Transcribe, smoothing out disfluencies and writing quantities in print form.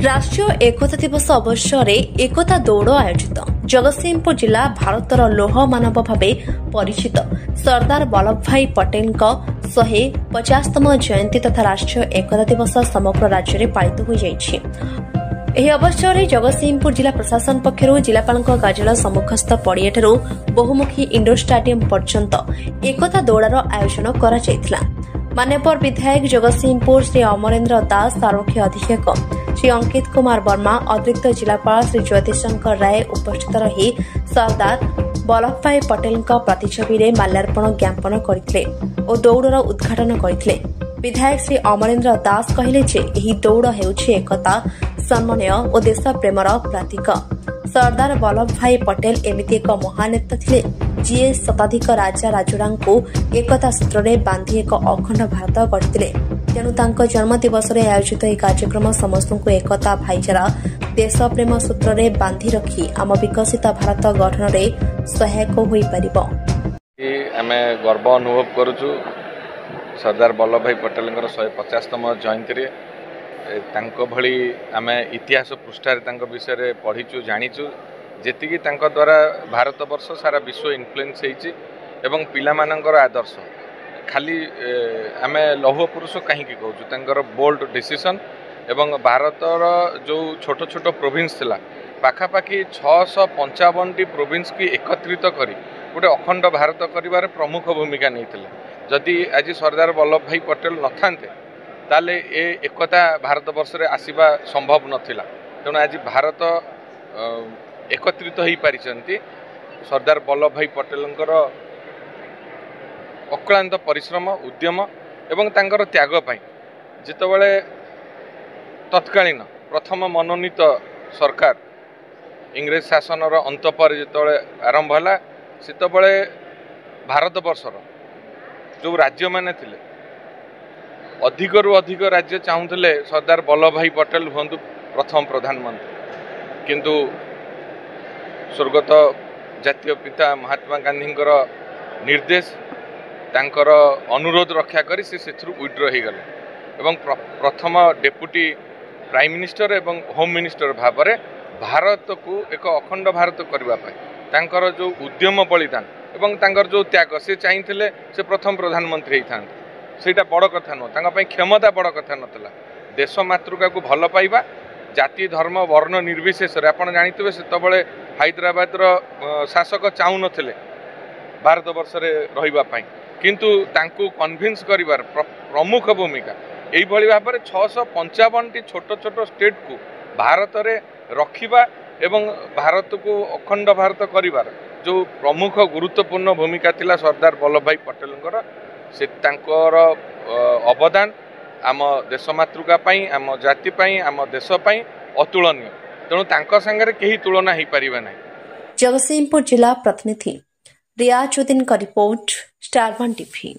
राष्ट्रीय एकता दिवस अवसर एकता दौड़ आयोजित जगतसिंहपुर जिला भारतर लौह मानव भाव परिचित सरदार वल्लभ भाई पटेल 150तम जयंती तथा राष्ट्रीय एकता दिवस समग्र राज्य में पालित हो जाइछि। ଏହି ଅବସରରେ ଜଗତସିଂହପୁର ଜିଲ୍ଲା ପ୍ରଶାସନ ପକ୍ଷରୁ ଜିଲ୍ଲାପାଳଙ୍କ କାର୍ଯ୍ୟାଳୟ ସମ୍ମୁଖସ୍ଥ ପଡ଼ିଆଠାରୁ ବହୁମୁଖୀ ଇଣ୍ଡୋର ଷ୍ଟାଡିୟମ ପର୍ଯ୍ୟନ୍ତ ଏକତା ଦୌଡ଼ର ଆୟୋଜନ କରାଯାଇଥିଲା। ମାନ୍ୟବର ବିଧାୟକ ଜଗତସିଂହପୁର ଶ୍ରୀ ଅମରେନ୍ଦ୍ର ଦାସ, ଆରକ୍ଷୀ ଅଧୀକ୍ଷକ ଶ୍ରୀ ଅଙ୍କିତ କୁମାର ବର୍ମା, ଅତିରିକ୍ତ ଜିଲ୍ଲାପାଳ ଶ୍ରୀ ଜ୍ୟୋତିଶଙ୍କର ରାୟ ଉପସ୍ଥିତ ରହି ସରଦାର ବଲ୍ଲଭ ଭାଇ ପଟେଲଙ୍କ ପ୍ରତିଛବିରେ ମାଲ୍ୟାର୍ପଣ ଜ୍ଞାପନ କରିଥିଲେ ଓ ଦୌଡ଼ର ଉଦ୍ଘାଟନ କରିଥିଲେ। विधायक श्री अमरेन्द्र दास कहले जे एही दौड़ हेउछि एकता, सम्मान और देश प्रेमर प्रतीक। सरदार वल्लभ भाई पटेल एमिति एक महान नेता थिले जिए शताधिक राजा राजोड़ांकु एकता सूत्र में बांधि एक अखंड भारत गढ़िथिले। तेणु तांको जन्म दिवस रे आयोजित यह कार्यक्रम समस्तଙ୍କୁ एकता, भाईचारा, देश प्रेम सूत्र में बांधि रखी आम विकसित भारत गठन में सहायक होई परिबो। आमे गर्व अनुभव करूछु सरदार वल्लभ भाई पटेल 150तम जयंती भली आम इतिहास पृष्ठार विषय पढ़ीचु जाचु जी द्वारा भारत वर्ष सारा विश्व इन्फ्लुएंस होती पिलामानंकर आदर्श खाली आम लौह पुरुष कहीं कहूँ बोल्ड डिसीजन एवं भारतर जो छोट छोट प्रोविंस थिला पाखापाखि 655टी प्रोविंस की एकत्रित करी गोटे अखंड भारत करिबार प्रमुख भूमिका नहीं। जदि आज सरदार वल्लभ भाई पटेल नथांते ताले ए एकता भारत वर्ष रे आसीबा संभव नथिला। तेणु आज भारत एकत्रित होई पारिचंती सरदार वल्लभ भाई पटेलंकर अक्लांत परिश्रम, उद्यम एवं तांकर त्याग पाई जितेबाला तत्कालीन प्रथम मनोनीत सरकार इंग्रेज शासनर अंत पर जितेबाला आरंभ होला सेतेबाला भारत वर्षर जो राज्य माने थिले अधिक रु अधिक राज्य चाहूले सरदार वल्लभ भाई पटेल हूँ प्रथम प्रधानमंत्री, किंतु स्वर्गत जातीय पिता महात्मा गांधी निर्देश तांकर अनुरोध रक्षा करी से विड्र हो गले एवं प्रथम डेप्यूटी प्राइम मिनिस्टर एवं होम मिनिस्टर भाव में भारत को एक अखंड भारत करने तांकर जो उद्यम बलिदान एवं तांकर जो त्याग से चाहिए से प्रथम प्रधानमंत्री होता सेटा बड़ कथा नुह क्षमता बड़ कथा नाला देश मातृका को भल पाइबा जाति धर्म वर्ण निर्विशेष आप जानते से हैदराबाद शासक चाहू नथिले भारत वर्ष रही किंतु तांकु कन्विन्स करिवार प्रमुख भूमिका यही भाव में 655टी छोट छोट स्टेट को भारत रे रखिबा एवं भारत को अखंड भारत करिवार जो प्रमुख गुरुत्वपूर्ण भूमिका थिला सरदार वल्लभ भाई पटेल से तांकर अवदान आम देश मातृका पाई, आम जाति पाई, आम देश पाई अतुलनीय। तेणु तांकर संगे केही तुलना हो पारिबा नहीं। जगतसिंहपुर जिला प्रतिनिधि रियाजुद्दीन का रिपोर्ट, स्टार 1 टीवी।